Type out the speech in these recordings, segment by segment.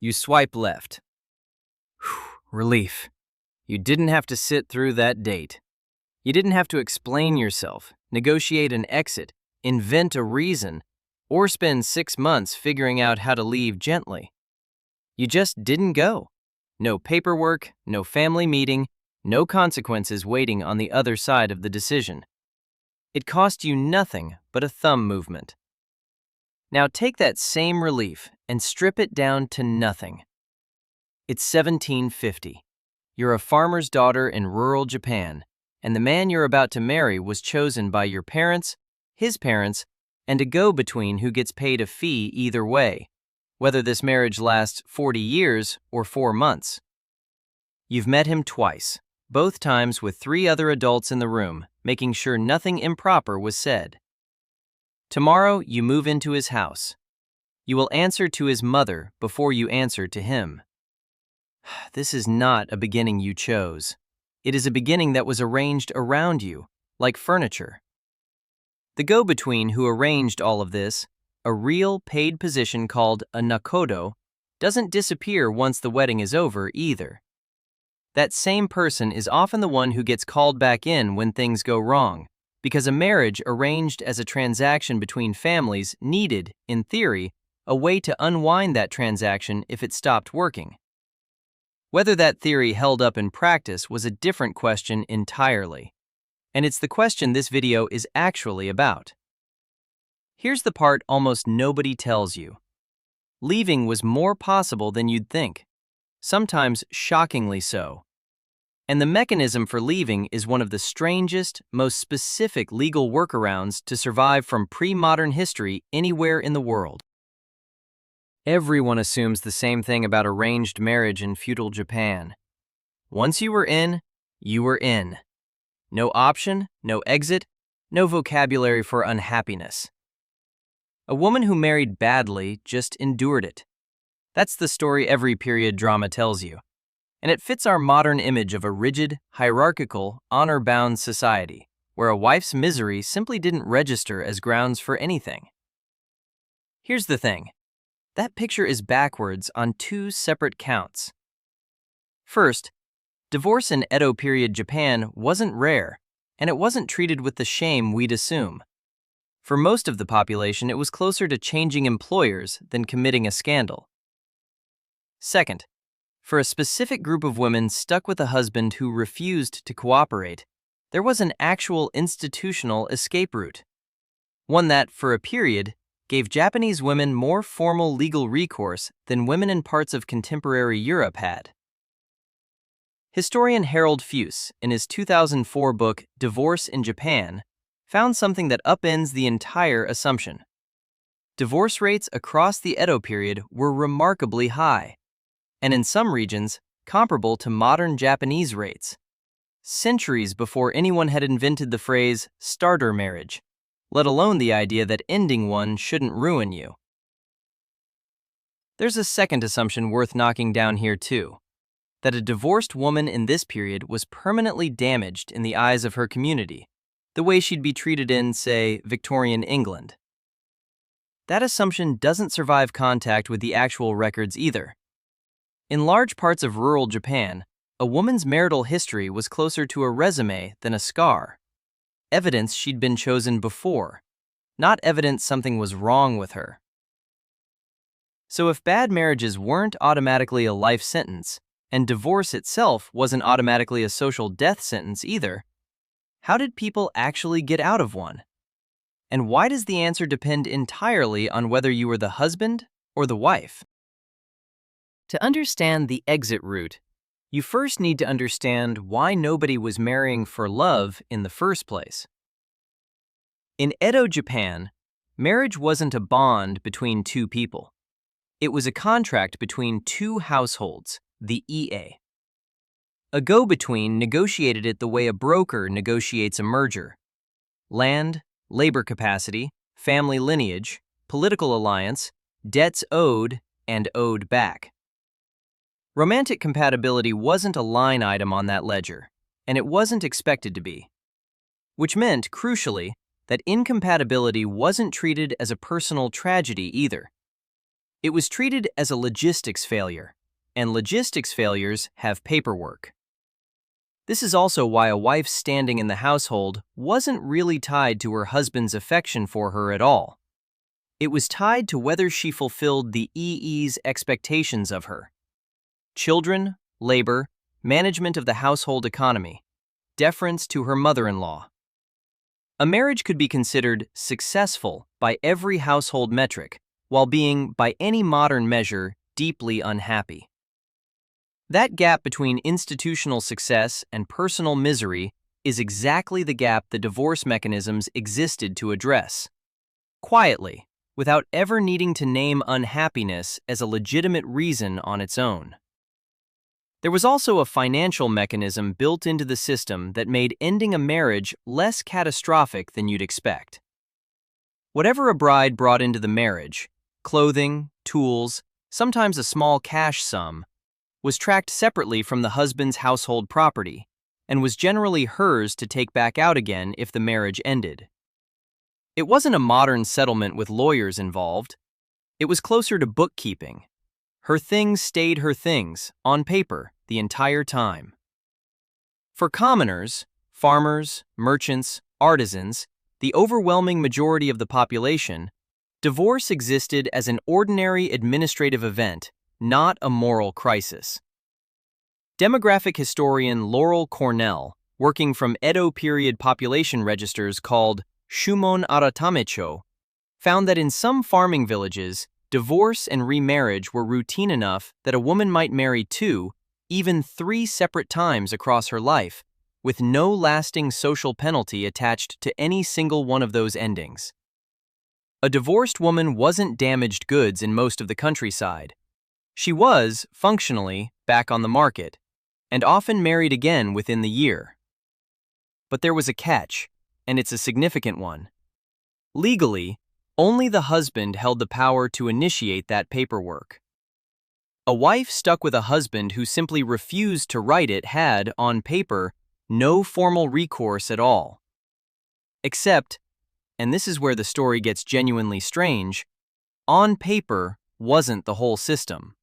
You swipe left. Relief. You didn't have to sit through that date. You didn't have to explain yourself, negotiate an exit, invent a reason, or spend 6 months figuring out how to leave gently. You just didn't go. No paperwork, no family meeting, no consequences waiting on the other side of the decision. It cost you nothing but a thumb movement. Now take that same relief and strip it down to nothing. It's 1750. You're a farmer's daughter in rural Japan, and the man you're about to marry was chosen by your parents, his parents, and a go-between who gets paid a fee either way, whether this marriage lasts 40 years or 4 months. You've met him twice, both times with 3 other adults in the room, making sure nothing improper was said. Tomorrow, you move into his house. You will answer to his mother before you answer to him. This is not a beginning you chose. It is a beginning that was arranged around you, like furniture. The go-between who arranged all of this, a real paid position called a nakodo, doesn't disappear once the wedding is over either. That same person is often the one who gets called back in when things go wrong, because a marriage arranged as a transaction between families needed, in theory, a way to unwind that transaction if it stopped working. Whether that theory held up in practice was a different question entirely, and it's the question this video is actually about. Here's the part almost nobody tells you. Leaving was more possible than you'd think, sometimes shockingly so. And the mechanism for leaving is one of the strangest, most specific legal workarounds to survive from pre-modern history anywhere in the world. Everyone assumes the same thing about arranged marriage in feudal Japan. Once you were in, you were in. No option, no exit, no vocabulary for unhappiness. A woman who married badly just endured it. That's the story every period drama tells you. And it fits our modern image of a rigid, hierarchical, honor-bound society, where a wife's misery simply didn't register as grounds for anything. Here's the thing. That picture is backwards on 2 separate counts. First, divorce in Edo-period Japan wasn't rare, and it wasn't treated with the shame we'd assume. For most of the population, it was closer to changing employers than committing a scandal. Second, for a specific group of women stuck with a husband who refused to cooperate, there was an actual institutional escape route. One that, for a period, gave Japanese women more formal legal recourse than women in parts of contemporary Europe had. Historian Harold Fuse, in his 2004 book Divorce in Japan, found something that upends the entire assumption. Divorce rates across the Edo period were remarkably high, and in some regions, comparable to modern Japanese rates, centuries before anyone had invented the phrase starter marriage, let alone the idea that ending one shouldn't ruin you. There's a second assumption worth knocking down here too, that a divorced woman in this period was permanently damaged in the eyes of her community, the way she'd be treated in, say, Victorian England. That assumption doesn't survive contact with the actual records either. In large parts of rural Japan, a woman's marital history was closer to a resume than a scar. Evidence she'd been chosen before, not evidence something was wrong with her. So if bad marriages weren't automatically a life sentence, and divorce itself wasn't automatically a social death sentence either, how did people actually get out of one? And why does the answer depend entirely on whether you were the husband or the wife? To understand the exit route, you first need to understand why nobody was marrying for love in the first place. In Edo, Japan, marriage wasn't a bond between 2 people. It was a contract between 2 households, the ie. A go-between negotiated it the way a broker negotiates a merger. Land, labor capacity, family lineage, political alliance, debts owed, and owed back. Romantic compatibility wasn't a line item on that ledger, and it wasn't expected to be. Which meant, crucially, that incompatibility wasn't treated as a personal tragedy either. It was treated as a logistics failure, and logistics failures have paperwork. This is also why a wife's standing in the household wasn't really tied to her husband's affection for her at all. It was tied to whether she fulfilled the EE's expectations of her. Children, labor, management of the household economy, deference to her mother-in-law. A marriage could be considered successful by every household metric, while being, by any modern measure, deeply unhappy. That gap between institutional success and personal misery is exactly the gap the divorce mechanisms existed to address. Quietly, without ever needing to name unhappiness as a legitimate reason on its own. There was also a financial mechanism built into the system that made ending a marriage less catastrophic than you'd expect. Whatever a bride brought into the marriage, clothing, tools, sometimes a small cash sum, was tracked separately from the husband's household property and was generally hers to take back out again if the marriage ended. It wasn't a modern settlement with lawyers involved. It was closer to bookkeeping. Her things stayed her things, on paper, the entire time. For commoners, farmers, merchants, artisans, the overwhelming majority of the population, divorce existed as an ordinary administrative event, not a moral crisis. Demographic historian Laurel Cornell, working from Edo-period population registers called Shumon Aratamecho, found that in some farming villages, divorce and remarriage were routine enough that a woman might marry 2, even 3 separate times across her life, with no lasting social penalty attached to any single one of those endings. A divorced woman wasn't damaged goods in most of the countryside. She was, functionally, back on the market, and often married again within the year. But there was a catch, and it's a significant one. Legally, only the husband held the power to initiate that paperwork. A wife stuck with a husband who simply refused to write it had, on paper, no formal recourse at all. Except, and this is where the story gets genuinely strange, on paper wasn't the whole system.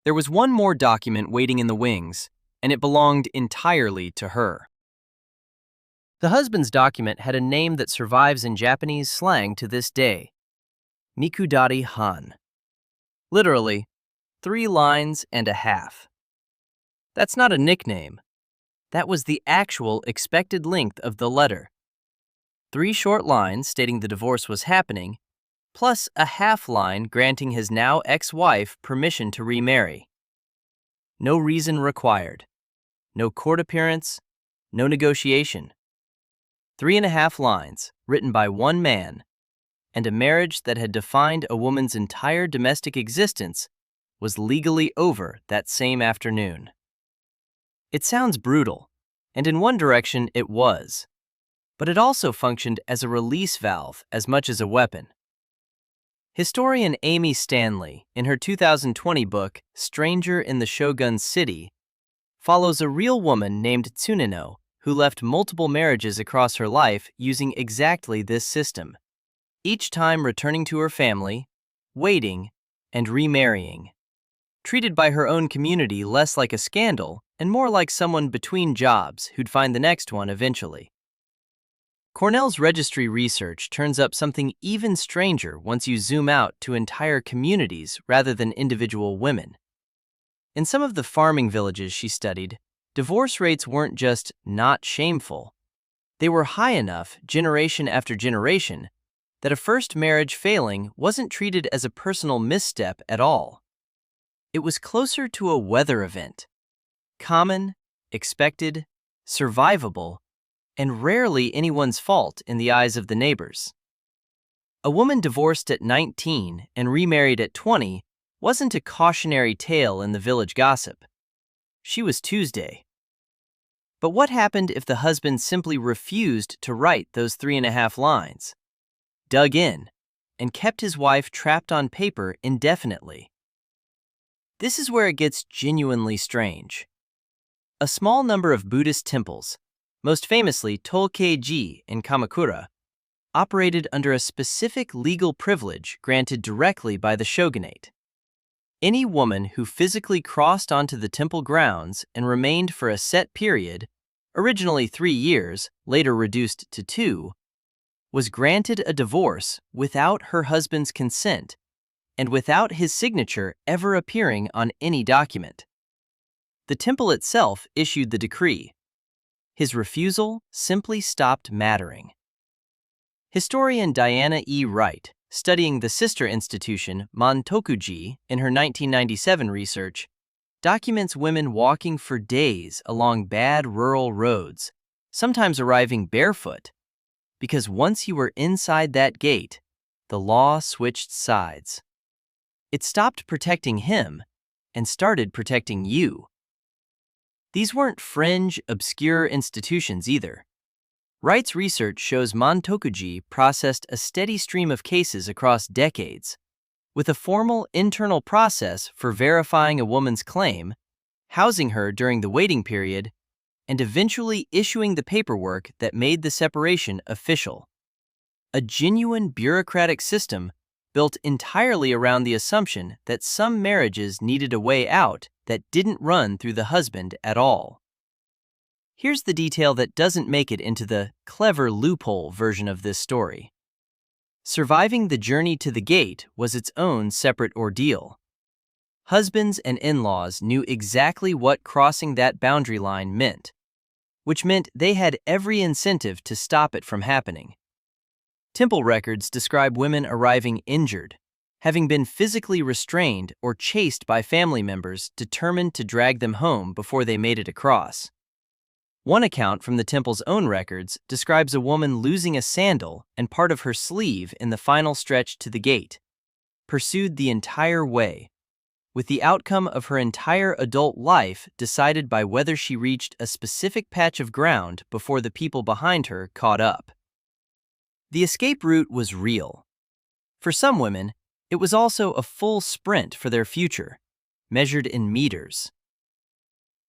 There was one more document waiting in the wings, and it belonged entirely to her. The husband's document had a name that survives in Japanese slang to this day: mikudari-han. Literally, 3 lines and a half. That's not a nickname. That was the actual expected length of the letter. 3 short lines stating the divorce was happening, plus a half line granting his now ex-wife permission to remarry. No reason required. No court appearance, no negotiation. 3.5 lines, written by one man, and a marriage that had defined a woman's entire domestic existence was legally over that same afternoon. It sounds brutal, and in one direction it was, but it also functioned as a release valve as much as a weapon. Historian Amy Stanley, in her 2020 book, Stranger in the Shogun City, follows a real woman named Tsuneno who left multiple marriages across her life using exactly this system, each time returning to her family, waiting, and remarrying. Treated by her own community less like a scandal and more like someone between jobs who'd find the next one eventually. Cornell's registry research turns up something even stranger once you zoom out to entire communities rather than individual women. In some of the farming villages she studied, divorce rates weren't just not shameful. They were high enough, generation after generation, that a first marriage failing wasn't treated as a personal misstep at all. It was closer to a weather event. Common, expected, survivable, and rarely anyone's fault in the eyes of the neighbors. A woman divorced at 19 and remarried at 20 wasn't a cautionary tale in the village gossip. She was Tuesday. But what happened if the husband simply refused to write those 3.5 lines, dug in, and kept his wife trapped on paper indefinitely? This is where it gets genuinely strange. A small number of Buddhist temples, most famously Tōkei-ji in Kamakura, operated under a specific legal privilege granted directly by the shogunate. Any woman who physically crossed onto the temple grounds and remained for a set period, originally 3 years, later reduced to 2, was granted a divorce without her husband's consent and without his signature ever appearing on any document. The temple itself issued the decree. His refusal simply stopped mattering. Historian Diana E. Wright, studying the sister institution Tōkei-ji in her 1997 research, documents women walking for days along bad rural roads, sometimes arriving barefoot, because once you were inside that gate, the law switched sides. It stopped protecting him and started protecting you. These weren't fringe, obscure institutions either. Wright's research shows Tōkei-ji processed a steady stream of cases across decades, with a formal internal process for verifying a woman's claim, housing her during the waiting period, and eventually issuing the paperwork that made the separation official. A genuine bureaucratic system built entirely around the assumption that some marriages needed a way out that didn't run through the husband at all. Here's the detail that doesn't make it into the clever loophole version of this story. Surviving the journey to the gate was its own separate ordeal. Husbands and in-laws knew exactly what crossing that boundary line meant, which meant they had every incentive to stop it from happening. Temple records describe women arriving injured, having been physically restrained or chased by family members determined to drag them home before they made it across. One account from the temple's own records describes a woman losing a sandal and part of her sleeve in the final stretch to the gate, pursued the entire way, with the outcome of her entire adult life decided by whether she reached a specific patch of ground before the people behind her caught up. The escape route was real. For some women, it was also a full sprint for their future, measured in meters.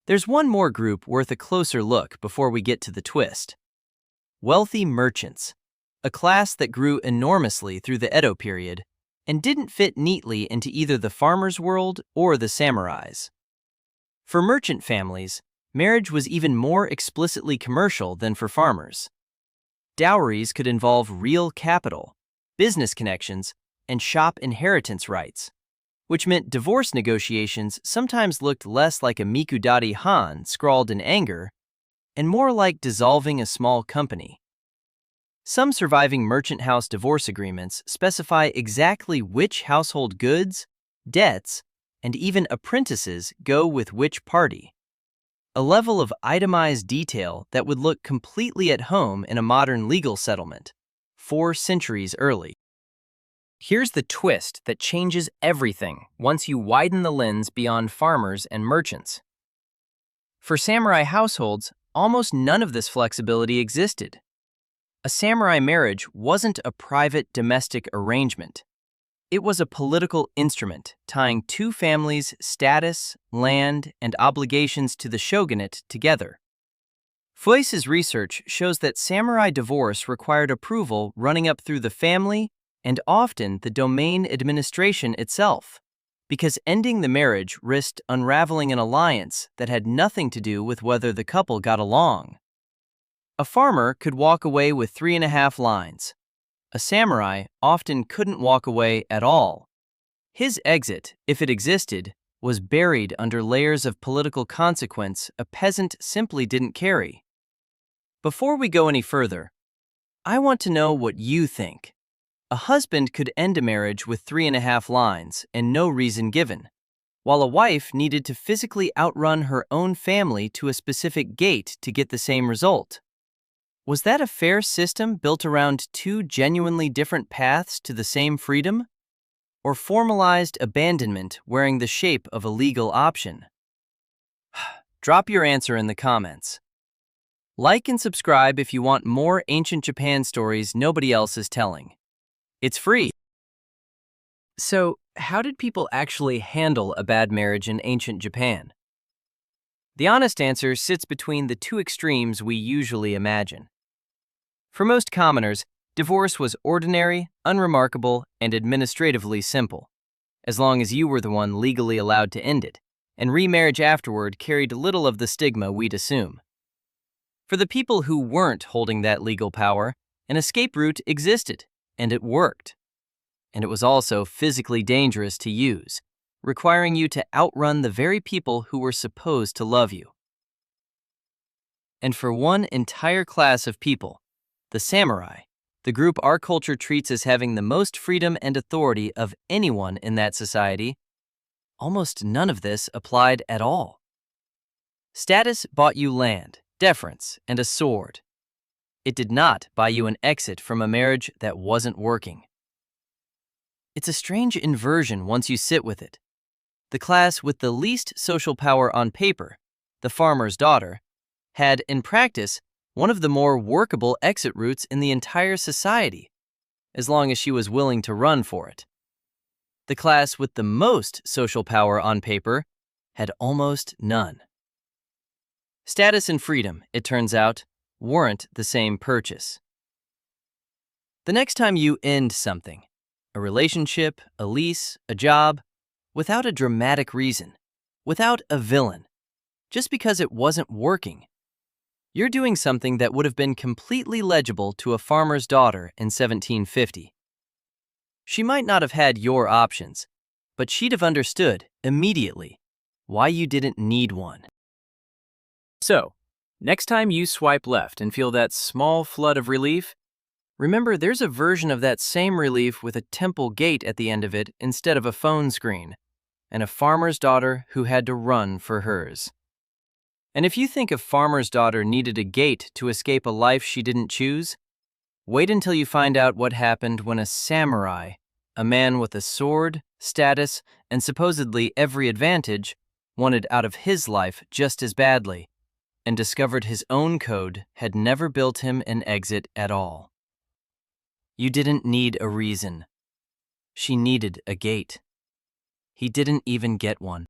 There's one more group worth a closer look before we get to the twist. Wealthy merchants, a class that grew enormously through the Edo period and didn't fit neatly into either the farmers' world or the samurais. For merchant families, marriage was even more explicitly commercial than for farmers. Dowries could involve real capital, business connections, and shop inheritance rights, which meant divorce negotiations sometimes looked less like a mikudari-han scrawled in anger and more like dissolving a small company. Some surviving merchant house divorce agreements specify exactly which household goods, debts, and even apprentices go with which party. A level of itemized detail that would look completely at home in a modern legal settlement, 4 centuries early. Here's the twist that changes everything once you widen the lens beyond farmers and merchants. For samurai households, almost none of this flexibility existed. A samurai marriage wasn't a private domestic arrangement. It was a political instrument tying 2 families' status, land, and obligations to the shogunate together. Fuese's research shows that samurai divorce required approval running up through the family and often the domain administration itself, because ending the marriage risked unraveling an alliance that had nothing to do with whether the couple got along. A farmer could walk away with 3.5 lines. A samurai often couldn't walk away at all. His exit, if it existed, was buried under layers of political consequence a peasant simply didn't carry. Before we go any further, I want to know what you think. A husband could end a marriage with 3.5 lines and no reason given, while a wife needed to physically outrun her own family to a specific gate to get the same result. Was that a fair system built around 2 genuinely different paths to the same freedom? Or formalized abandonment wearing the shape of a legal option? Drop your answer in the comments. Like and subscribe if you want more ancient Japan stories nobody else is telling. It's free. So, how did people actually handle a bad marriage in ancient Japan? The honest answer sits between the 2 extremes we usually imagine. For most commoners, Divorce was ordinary, unremarkable, and administratively simple, as long as you were the one legally allowed to end it, and remarriage afterward carried little of the stigma we'd assume. For the people who weren't holding that legal power, an escape route existed, and it worked. And it was also physically dangerous to use, requiring you to outrun the very people who were supposed to love you. And for one entire class of people, the samurai, the group our culture treats as having the most freedom and authority of anyone in that society, almost none of this applied at all. Status bought you land, deference, and a sword. It did not buy you an exit from a marriage that wasn't working. It's a strange inversion once you sit with it. The class with the least social power on paper, the farmer's daughter, had, in practice, one of the more workable exit routes in the entire society, as long as she was willing to run for it. The class with the most social power on paper had almost none. Status and freedom, it turns out, weren't the same purchase. The next time you end something, a relationship, a lease, a job, without a dramatic reason, without a villain, just because it wasn't working, you're doing something that would have been completely legible to a farmer's daughter in 1750. She might not have had your options, but she'd have understood immediately why you didn't need one. So, next time you swipe left and feel that small flood of relief, remember there's a version of that same relief with a temple gate at the end of it instead of a phone screen, and a farmer's daughter who had to run for hers. And if you think a farmer's daughter needed a gate to escape a life she didn't choose, wait until you find out what happened when a samurai, a man with a sword, status, and supposedly every advantage, wanted out of his life just as badly, and discovered his own code had never built him an exit at all. You didn't need a reason. She needed a gate. He didn't even get one.